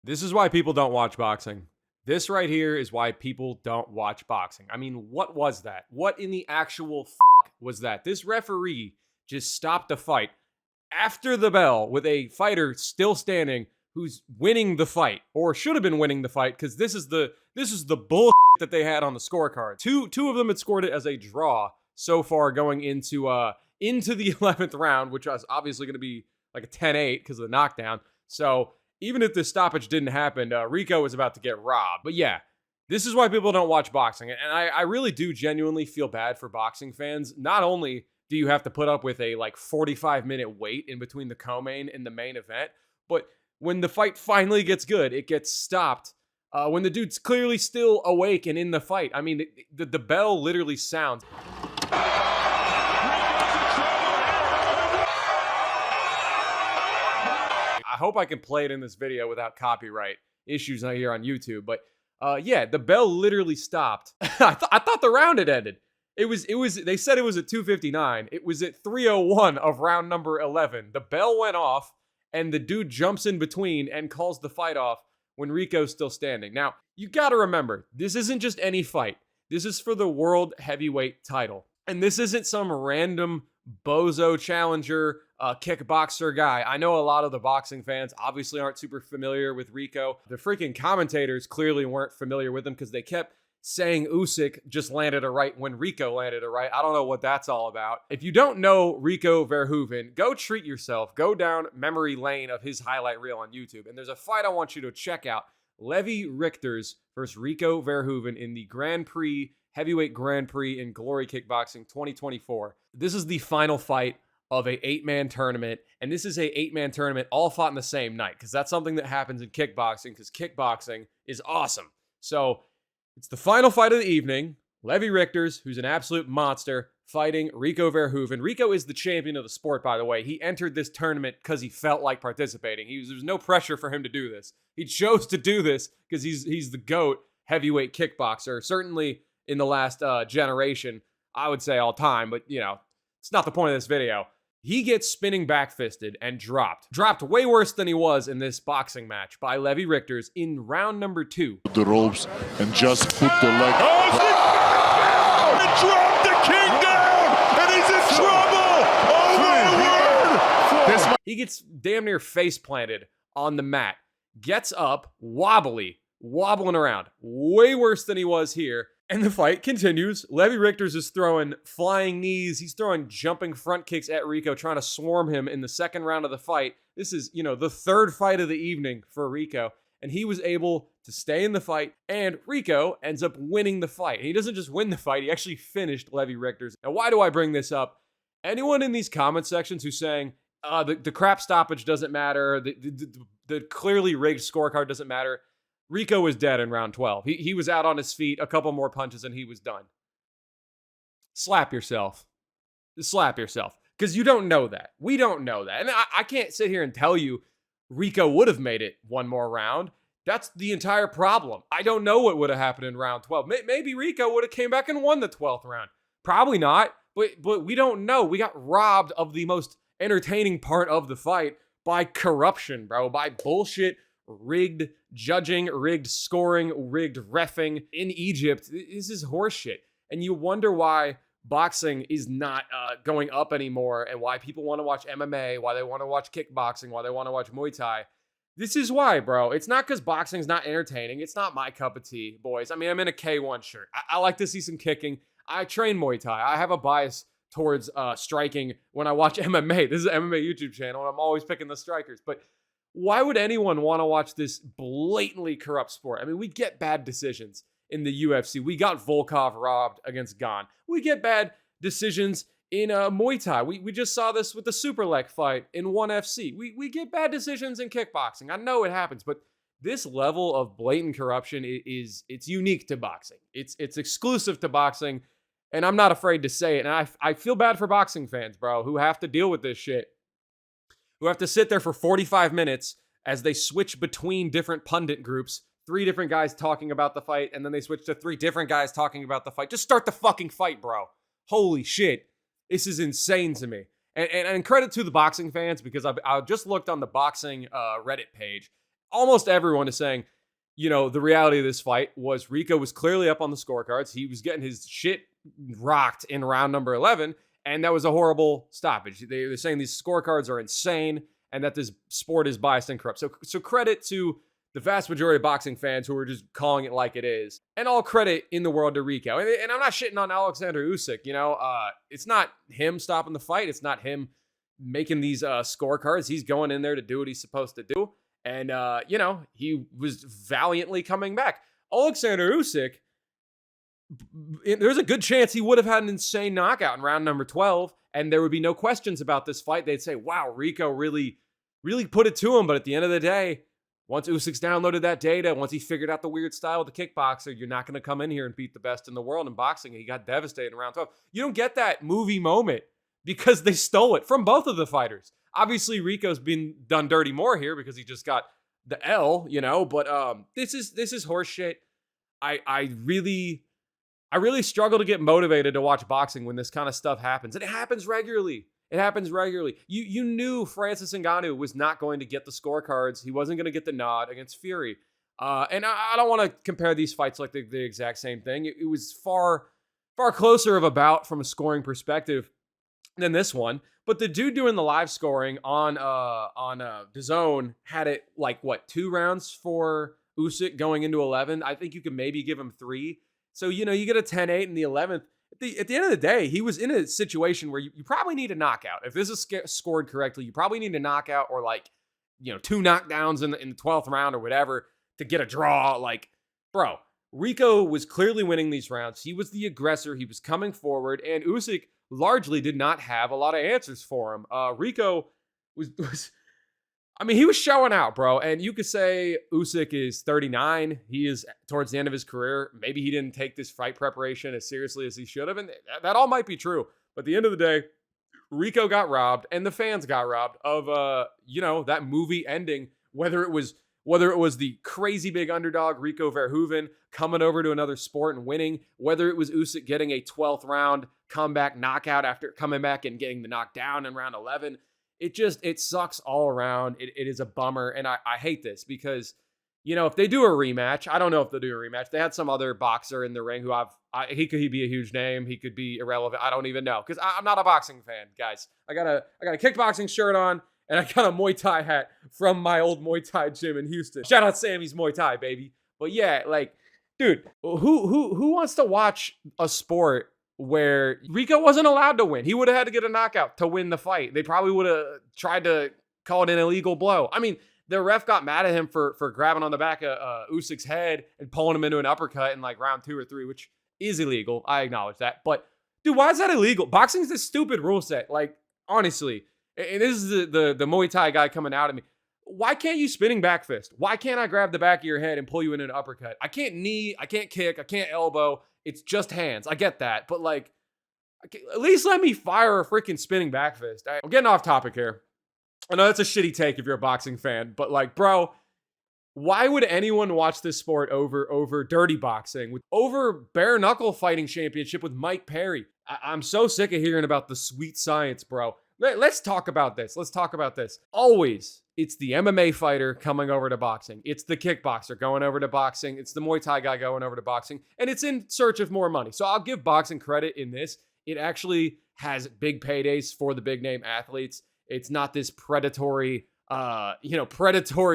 This is why people don't watch boxing. This right here is why people don't watch boxing. I mean, what was that? What in the actual was that? This referee just stopped the fight after the bell with a fighter still standing who's winning the fight or should have been winning the fight because this is the bull that they had on the scorecard. Two of them had scored it as a draw so far going into the 11th round, which was obviously going to be like a 10-8 because of the knockdown. So even if this stoppage didn't happen, Rico was about to get robbed. But yeah, this is why people don't watch boxing. And I really do genuinely feel bad for boxing fans. Not only do you have to put up with a like 45-minute wait in between the co-main and the main event, but when the fight finally gets good, it gets stopped. When the dude's clearly still awake and in the fight. I mean, the bell literally sounds. I hope I can play it in this video without copyright issues here on YouTube. But yeah, the bell literally stopped. I thought the round had ended. It was. They said it was at 2:59. It was at 3:01 of round number 11. The bell went off, and the dude jumps in between and calls the fight off when Rico's still standing. Now, you got to remember, this isn't just any fight. This is for the world heavyweight title. And this isn't some random bozo challenger, kickboxer guy. I know a lot of the boxing fans obviously aren't super familiar with Rico. The freaking commentators clearly weren't familiar with him because they kept saying Usyk just landed a right when Rico landed a right. I don't know what that's all about. If you don't know Rico Verhoeven, go treat yourself. Go down memory lane of his highlight reel on YouTube. And there's a fight I want you to check out. Levi Richters versus Rico Verhoeven in the Grand Prix, Heavyweight Grand Prix in Glory Kickboxing 2024. This is the final fight of a 8-man tournament. And this is a 8-man tournament all fought in the same night because that's something that happens in kickboxing because kickboxing is awesome. So it's the final fight of the evening. Levi Richters, who's an absolute monster, fighting Rico Verhoeven. Rico is the champion of the sport, by the way. He entered this tournament because he felt like participating. There was no pressure for him to do this. He chose to do this because he's the GOAT heavyweight kickboxer, certainly in the last generation, I would say all time, but you know, it's not the point of this video. He gets spinning back-fisted and dropped. Dropped way worse than he was in this boxing match by Levi Richters in round number 2. The ropes and just put the leg. Oh, he dropped the king down, and he's in trouble. Oh my word! He gets damn near face planted on the mat. Gets up, wobbling around. Way worse than he was here. And the fight continues. Levi Richters is throwing flying knees. He's throwing jumping front kicks at Rico, trying to swarm him in the second round of the fight. This is, the third fight of the evening for Rico. And he was able to stay in the fight. And Rico ends up winning the fight. And he doesn't just win the fight. He actually finished Levi Richters. Now, why do I bring this up? Anyone in these comment sections who's saying, the crap stoppage doesn't matter, the clearly rigged scorecard doesn't matter, Rico was dead in round 12. He was out on his feet, a couple more punches, and he was done. Slap yourself. Slap yourself. Because you don't know that. We don't know that. And I can't sit here and tell you Rico would have made it one more round. That's the entire problem. I don't know what would have happened in round 12. Maybe Rico would have came back and won the 12th round. Probably not. But we don't know. We got robbed of the most entertaining part of the fight by corruption, bro. By bullshit, rigged judging, rigged scoring, rigged reffing in Egypt. This is horseshit. And you wonder why boxing is not going up anymore and why people want to watch MMA, why they want to watch kickboxing, why they want to watch Muay Thai. This is why, bro. It's not because boxing's not entertaining. It's not my cup of tea, boys. I mean, I'm in a K1 shirt. I like to see some kicking. I train Muay Thai. I have a bias towards striking when I watch MMA. This is an MMA YouTube channel, and I'm always picking the strikers. But why would anyone want to watch this blatantly corrupt sport? I mean, we get bad decisions in the UFC. We got Volkov robbed against Gane. We get bad decisions in Muay Thai. We just saw this with the Superlek fight in ONE FC. We get bad decisions in kickboxing. I know it happens, but this level of blatant corruption it's unique to boxing. It's exclusive to boxing, and I'm not afraid to say it. And I feel bad for boxing fans, bro, who have to deal with this shit. Who have to sit there for 45 minutes as they switch between different pundit groups, 3 different guys talking about the fight, and then they switch to 3 different guys talking about the fight. Just start the fucking fight, bro. Holy shit. This is insane to me. And credit to the boxing fans, because I just looked on the boxing Reddit page. almost everyone is saying, the reality of this fight was Rico was clearly up on the scorecards. He was getting his shit rocked in round number 11, and that was a horrible stoppage. They're saying these scorecards are insane and that this sport is biased and corrupt. So credit to the vast majority of boxing fans who are just calling it like it is. And all credit in the world to Rico. And I'm not shitting on Oleksandr Usyk, it's not him stopping the fight. It's not him making these scorecards. He's going in there to do what he's supposed to do. And, he was valiantly coming back. Oleksandr Usyk, there's a good chance he would have had an insane knockout in round number 12, and there would be no questions about this fight. They'd say, wow, Rico really, really put it to him. But at the end of the day, once Usyk's downloaded that data, once he figured out the weird style with the kickboxer, you're not going to come in here and beat the best in the world in boxing. He got devastated in round 12. You don't get that movie moment because they stole it from both of the fighters. Obviously, Rico's been done dirty more here because he just got the L, but this is horse shit. I really struggle to get motivated to watch boxing when this kind of stuff happens. And it happens regularly. You knew Francis Ngannou was not going to get the scorecards. He wasn't going to get the nod against Fury. And I don't want to compare these fights like the exact same thing. It was far, far closer of a bout from a scoring perspective than this one. But the dude doing the live scoring on DAZN had it 2 rounds for Usyk going into 11. I think you could maybe give him 3. So, you get a 10-8 in the 11th. At the end of the day, he was in a situation where you probably need a knockout. If this is scored correctly, you probably need a knockout or 2 knockdowns in the 12th round or whatever to get a draw. Bro, Rico was clearly winning these rounds. He was the aggressor. He was coming forward, and Usyk largely did not have a lot of answers for him. Rico was he was showing out, bro. And you could say Usyk is 39. He is towards the end of his career. Maybe he didn't take this fight preparation as seriously as he should have. And that all might be true. But at the end of the day, Rico got robbed and the fans got robbed of, that movie ending, whether it was the crazy big underdog Rico Verhoeven coming over to another sport and winning, whether it was Usyk getting a 12th round comeback knockout after coming back and getting the knockdown in round 11. It sucks all around. It is a bummer. And I hate this because, if they do a rematch, I don't know if they'll do a rematch. They had some other boxer in the ring who he could be a huge name. He could be irrelevant. I don't even know because I'm not a boxing fan, guys. I got a kickboxing shirt on and I got a Muay Thai hat from my old Muay Thai gym in Houston. Shout out Sammy's Muay Thai, baby. But yeah, dude, who wants to watch a sport where Rico wasn't allowed to win? He would have had to get a knockout to win the fight. They probably would have tried to call it an illegal blow. The ref got mad at him for grabbing on the back of Usyk's head and pulling him into an uppercut in round 2 or 3, which is illegal. I acknowledge that. But, dude, why is that illegal? Boxing's this stupid rule set. Honestly, and this is the Muay Thai guy coming out at me. Why can't you spinning back fist? Why can't I grab the back of your head and pull you into an uppercut? I can't knee, I can't kick, I can't elbow. It's just hands. I get that. But at least let me fire a freaking spinning back fist. I'm getting off topic here. I know that's a shitty take if you're a boxing fan, but bro, why would anyone watch this sport over dirty boxing, over bare knuckle fighting championship with Mike Perry? I'm so sick of hearing about the sweet science, bro. Let's talk about this. Always, it's the MMA fighter coming over to boxing. It's the kickboxer going over to boxing. It's the Muay Thai guy going over to boxing. And it's in search of more money. So I'll give boxing credit in this. It actually has big paydays for the big name athletes. It's not this predatory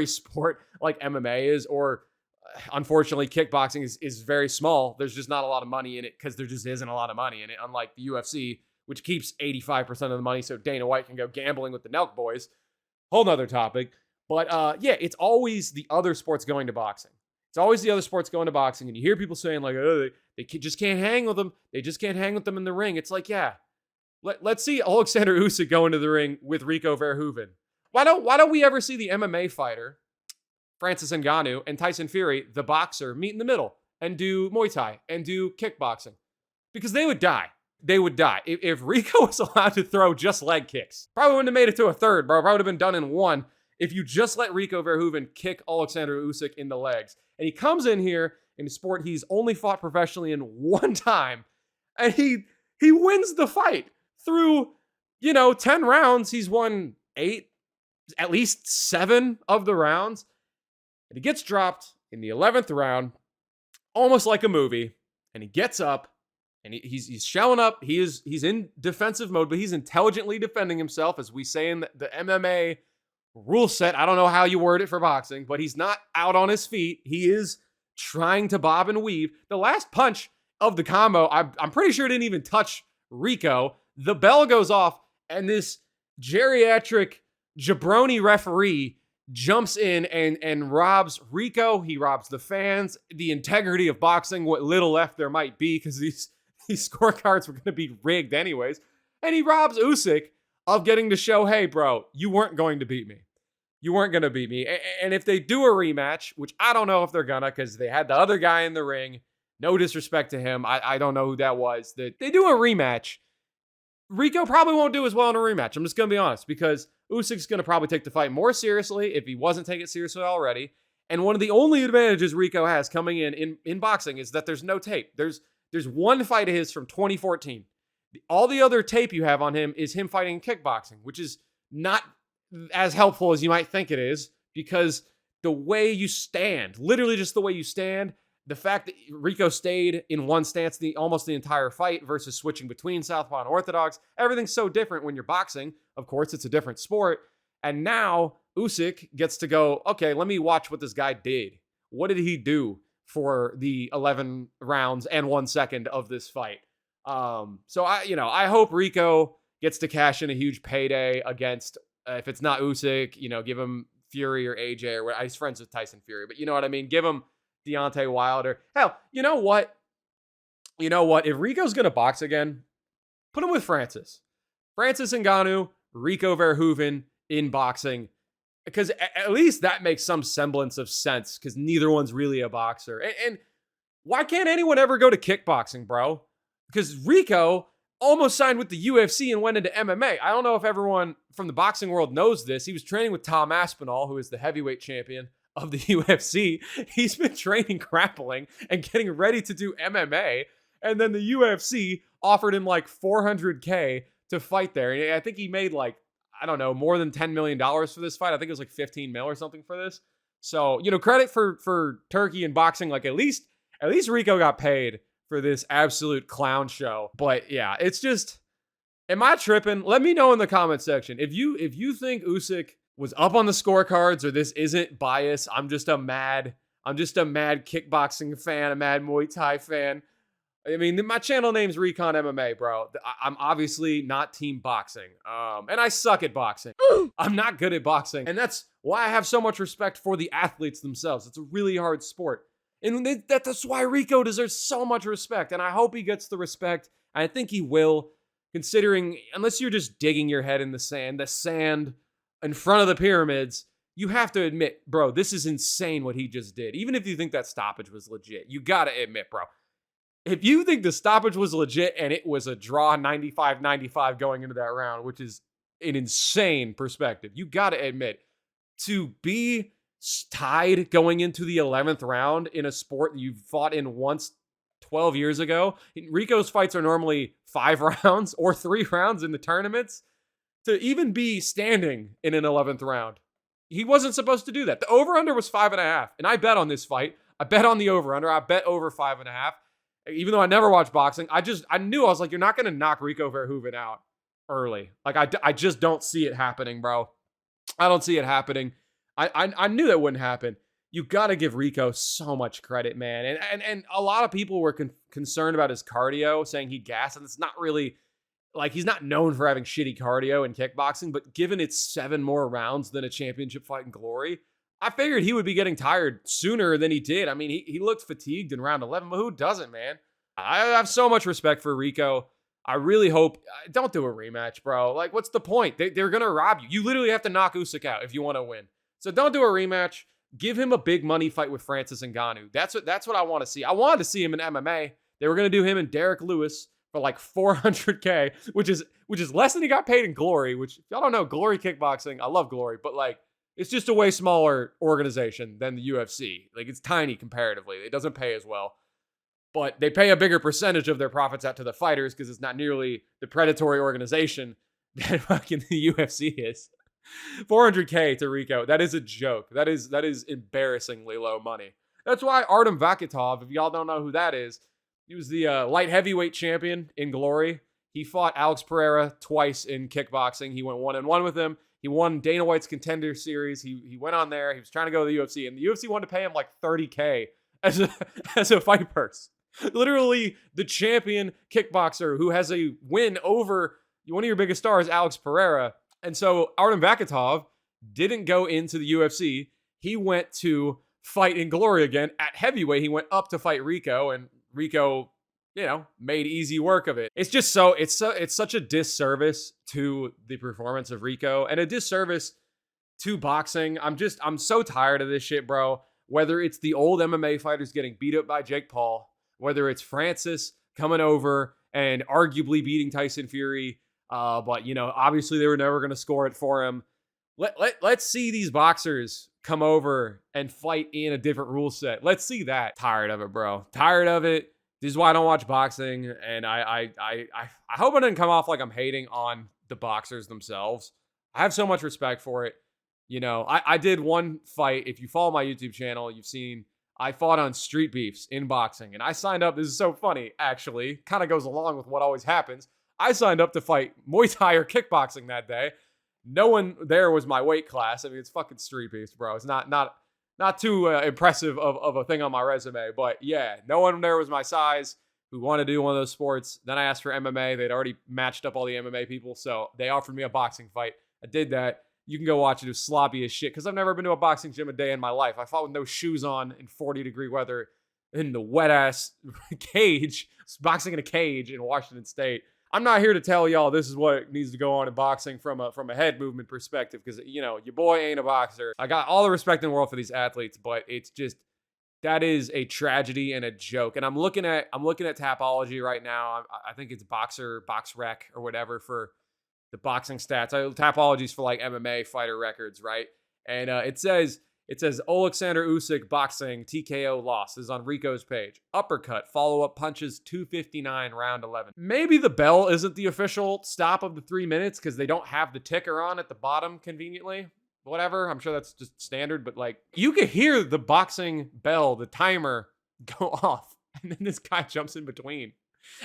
sport like MMA is, or unfortunately kickboxing is very small. There's just not a lot of money in it because there just isn't a lot of money in it, unlike the UFC, which keeps 85% of the money so Dana White can go gambling with the Nelk boys. Whole nother topic. But it's always the other sports going to boxing. It's always the other sports going to boxing. And you hear people saying they just can't hang with them. They just can't hang with them in the ring. It's let's see Oleksandr Usyk go into the ring with Rico Verhoeven. Why don't we ever see the MMA fighter, Francis Ngannou, and Tyson Fury, the boxer, meet in the middle and do Muay Thai and do kickboxing? Because they would die. They would die. If Rico was allowed to throw just leg kicks, probably wouldn't have made it to a third, bro. Probably would have been done in 1 if you just let Rico Verhoeven kick Oleksandr Usyk in the legs. And he comes in here in a sport he's only fought professionally in 1 time, and he wins the fight through, 10 rounds. He's won 8, at least 7 of the rounds. And he gets dropped in the 11th round, almost like a movie. And he gets up and he's showing up. He's in defensive mode, but he's intelligently defending himself, as we say in the MMA rule set. I don't know how you word it for boxing, but he's not out on his feet. He is trying to bob and weave. The last punch of the combo, I'm pretty sure didn't even touch Rico. The bell goes off, and this geriatric jabroni referee jumps in and robs Rico. He robs the fans, the integrity of boxing, what little left there might be, because these scorecards were going to be rigged anyways. And he robs Usyk of getting to show, hey, bro, you weren't going to beat me. You weren't going to beat me. And if they do a rematch, which I don't know if they're going to, because they had the other guy in the ring, no disrespect to him, I don't know who that was, that they do a rematch, Rico probably won't do as well in a rematch. I'm just going to be honest, because Usyk's going to probably take the fight more seriously if he wasn't taking it seriously already. And one of the only advantages Rico has coming in boxing is that there's no tape. There's one fight of his from 2014. All the other tape you have on him is him fighting kickboxing, which is not as helpful as you might think it is, because the way you stand, literally just the way you stand, the fact that Rico stayed in one stance almost the entire fight versus switching between southpaw and orthodox, everything's so different when you're boxing. Of course, it's a different sport. And now Usyk gets to go, okay, let me watch what this guy did. What did he do for the 11 rounds and 1 second of this fight? So I hope Rico gets to cash in a huge payday against, if it's not Usyk, give him Fury or AJ or what. He's friends with Tyson Fury, but you know what I mean? Give him Deontay Wilder. Hell, you know what? If Rico's going to box again, put him with Francis Ngannou, Rico Verhoeven in boxing, because at least that makes some semblance of sense, because neither one's really a boxer. And why can't anyone ever go to kickboxing, bro? Because Rico almost signed with the UFC and went into MMA. I don't know if everyone from the boxing world knows this. He was training with Tom Aspinall, who is the heavyweight champion of the UFC. He's been training grappling and getting ready to do MMA. And then the UFC offered him like $400K to fight there. And I think he made more than $10 million for this fight. I think it was like 15 mil or something for this. So, credit for Turkey and boxing. Like at least Rico got paid for this absolute clown show. But yeah, it's just, am I tripping? Let me know in the comment section. If you think Usyk was up on the scorecards, or this isn't bias, I'm just a mad kickboxing fan, a mad Muay Thai fan. I mean, my channel name's Recon MMA, bro. I'm obviously not team boxing. And I suck at boxing. I'm not good at boxing. And that's why I have so much respect for the athletes themselves. It's a really hard sport. And that's why Rico deserves so much respect. And I hope he gets the respect. I think he will, considering, unless you're just digging your head in the sand in front of the pyramids, you have to admit, bro, this is insane what he just did. Even if you think that stoppage was legit, you got to admit, bro, if you think the stoppage was legit and it was a draw 95-95 going into that round, which is an insane perspective, you got to admit, to be tied going into the 11th round in a sport that you've fought in once 12 years ago. Rico's fights are normally 5 rounds or 3 rounds in the tournaments. To even be standing in an 11th round, he wasn't supposed to do that. The over-under was 5.5, and I bet on this fight. I bet on the over-under. I bet over 5.5. Even though I never watched boxing, I knew, I was like, you're not going to knock Rico Verhoeven out early. Like, I just don't see it happening, bro. I don't see it happening. I knew that wouldn't happen. You got to give Rico so much credit, man. And a lot of people were concerned about his cardio, saying he gassed, and it's not really, like, he's not known for having shitty cardio in kickboxing, but given it's 7 more rounds than a championship fight in Glory, I figured he would be getting tired sooner than he did. I mean, he looked fatigued in round 11, but who doesn't, man? I have so much respect for Rico. I really hope, don't do a rematch, bro. Like, what's the point? They're going to rob you. You literally have to knock Usyk out if you want to win. So don't do a rematch. Give him a big money fight with Francis Ngannou. That's what I want to see. I wanted to see him in MMA. They were going to do him and Derek Lewis for like $400K, which is less than he got paid in Glory, which, if y'all don't know, Glory Kickboxing, I love Glory, but like, it's just a way smaller organization than the UFC. Like, it's tiny comparatively. It doesn't pay as well. But they pay a bigger percentage of their profits out to the fighters because it's not nearly the predatory organization that fucking the UFC is. 400K to Rico. That is a joke. That is embarrassingly low money. That's why Artem Vakitov, if y'all don't know who that is, he was the light heavyweight champion in Glory. He fought Alex Pereira twice in kickboxing. He went 1-1 with him. He won Dana White's Contender Series. He went on there. He was trying to go to the UFC, and the UFC wanted to pay him like 30K as a fight purse. Literally, the champion kickboxer who has a win over one of your biggest stars, Alex Pereira. And so Artem Vakitov didn't go into the UFC. He went to fight in Glory again at heavyweight. He went up to fight Rico, and Rico, made easy work of it. It's just it's such a disservice to the performance of Rico and a disservice to boxing. I'm so tired of this shit, bro. Whether it's the old MMA fighters getting beat up by Jake Paul, whether it's Francis coming over and arguably beating Tyson Fury, but obviously they were never going to score it for him. Let's see these boxers come over and fight in a different rule set. Let's see that. Tired of it, bro. Tired of it. This is why I don't watch boxing, and I hope I didn't come off like I'm hating on the boxers themselves. I have so much respect for it. I did one fight. If you follow my YouTube channel, you've seen I fought on Street Beefs in boxing, and I signed up. This is so funny, actually. Kind of goes along with what always happens. I signed up to fight Muay Thai or kickboxing that day. No one there was my weight class. I mean, it's fucking Street Beefs, bro. It's not too impressive of a thing on my resume, but yeah, no one there was my size who wanted to do one of those sports. Then I asked for MMA. They'd already matched up all the MMA people, so they offered me a boxing fight. I did that. You can go watch it. It was sloppy as shit because I've never been to a boxing gym a day in my life. I fought with no shoes on in 40-degree weather in the wet-ass cage, boxing in a cage in Washington State. I'm not here to tell y'all this is what needs to go on in boxing from a head movement perspective because, your boy ain't a boxer. I got all the respect in the world for these athletes, but it's just, that is a tragedy and a joke. And I'm looking at Tapology right now. I think it's BoxRec or whatever for the boxing stats. Tapology's for like MMA fighter records, right? And it says Oleksandr Usyk boxing TKO loss. This is on Rico's page. Uppercut, follow-up punches 259 round 11. Maybe the bell isn't the official stop of the 3 minutes because they don't have the ticker on at the bottom conveniently. Whatever, I'm sure that's just standard, but like you could hear the boxing bell, the timer go off, and then this guy jumps in between.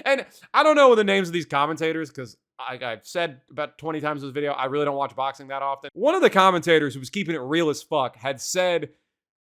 And I don't know the names of these commentators because I've said about 20 times in this video, I really don't watch boxing that often. One of the commentators who was keeping it real as fuck had said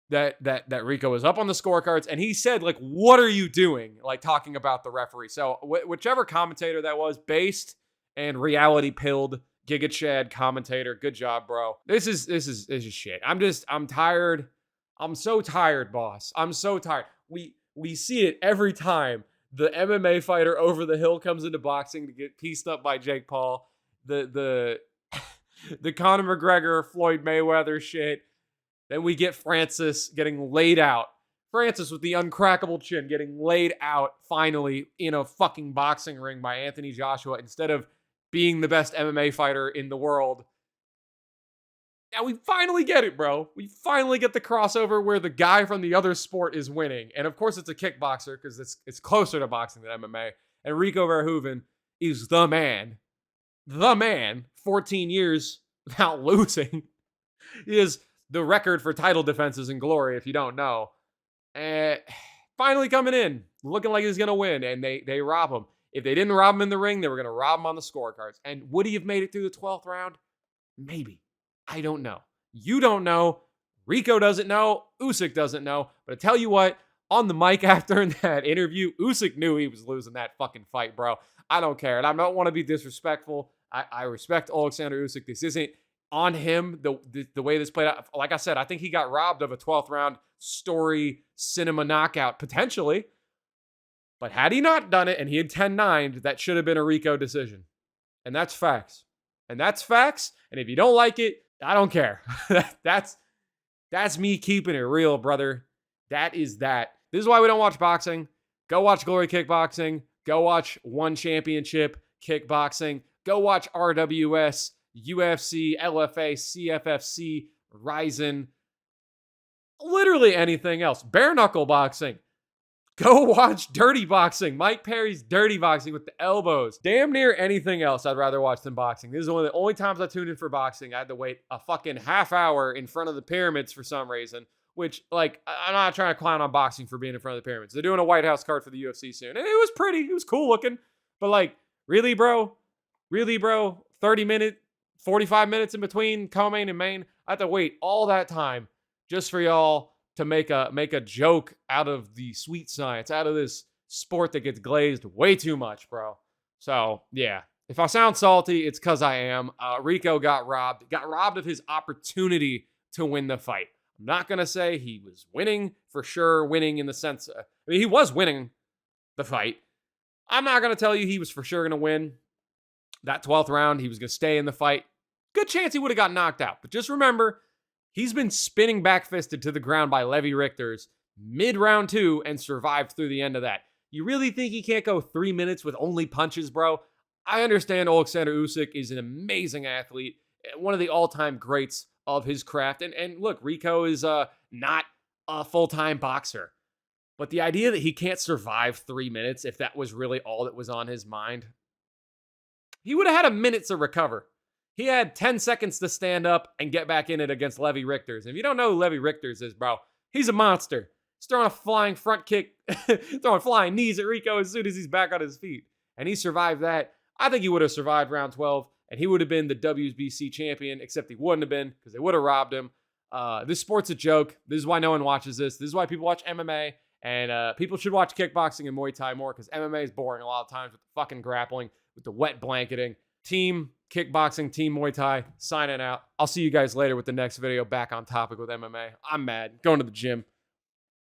that Rico was up on the scorecards, and he said, like, what are you doing? Like, talking about the referee. So whichever commentator that was, based and reality pilled, Giga Chad commentator, good job, bro. This is shit. I'm tired. I'm so tired, boss. I'm so tired. We see it every time. The MMA fighter over the hill comes into boxing to get pieced up by Jake Paul. The Conor McGregor, Floyd Mayweather shit. Then we get Francis getting laid out. Francis with the uncrackable chin getting laid out finally in a fucking boxing ring by Anthony Joshua instead of being the best MMA fighter in the world. Now we finally get it, bro. We finally get the crossover where the guy from the other sport is winning. And of course it's a kickboxer because it's closer to boxing than MMA. And Rico Verhoeven is the man. The man. 14 years without losing. He is the record for title defenses in Glory, if you don't know. And finally coming in, looking like he's going to win. And they rob him. If they didn't rob him in the ring, they were going to rob him on the scorecards. And would he have made it through the 12th round? Maybe. I don't know. You don't know. Rico doesn't know. Usyk doesn't know. But I tell you what, on the mic after that interview, Usyk knew he was losing that fucking fight, bro. I don't care. And I don't want to be disrespectful. I respect Oleksandr Usyk. This isn't on him, the way this played out. Like I said, I think he got robbed of a 12th round story cinema knockout, potentially. But had he not done it and he had 10-9'd, that should have been a Rico decision. And that's facts. And that's facts. And if you don't like it, I don't care. That's me keeping it real, brother. That is that. This is why we don't watch boxing. Go watch Glory Kickboxing. Go watch One Championship Kickboxing. Go watch RWS, UFC, LFA, CFFC, Ryzen. Literally anything else. Bare knuckle boxing. Go watch Dirty Boxing. Mike Perry's Dirty Boxing with the elbows. Damn near anything else I'd rather watch than boxing. This is one of the only times I tuned in for boxing. I had to wait a fucking half hour in front of the pyramids for some reason, which, like, I'm not trying to clown on boxing for being in front of the pyramids. They're doing a White House card for the UFC soon. And it was pretty. It was cool looking. But, like, really, bro? Really, bro? 45 minutes in between co-main and main? I had to wait all that time just for y'all to make a joke out of the sweet science, out of this sport that gets glazed way too much, bro. So, yeah. If I sound salty, it's because I am. Rico got robbed. Got robbed of his opportunity to win the fight. I'm not going to say he was winning, for sure winning in the sense, I mean, he was winning the fight. I'm not going to tell you he was for sure going to win that 12th round. He was going to stay in the fight. Good chance he would have got knocked out. But just remember, he's been spinning back-fisted to the ground by Levi Richters mid-round 2 and survived through the end of that. You really think he can't go 3 minutes with only punches, bro? I understand Oleksandr Usyk is an amazing athlete, one of the all-time greats of his craft. And look, Rico is not a full-time boxer. But the idea that he can't survive 3 minutes, if that was really all that was on his mind, he would have had a minute to recover. He had 10 seconds to stand up and get back in it against Levi Richters. And if you don't know who Levi Richters is, bro, he's a monster. He's throwing a flying front kick, throwing flying knees at Rico as soon as he's back on his feet. And he survived that. I think he would have survived round 12, and he would have been the WBC champion, except he wouldn't have been because they would have robbed him. This sport's a joke. This is why no one watches this. This is why people watch MMA. And people should watch kickboxing and Muay Thai more because MMA is boring a lot of times with the fucking grappling, with the wet blanketing. Team kickboxing, team Muay Thai, signing out. I'll see you guys later with the next video back on topic with MMA. I'm mad. Going to the gym.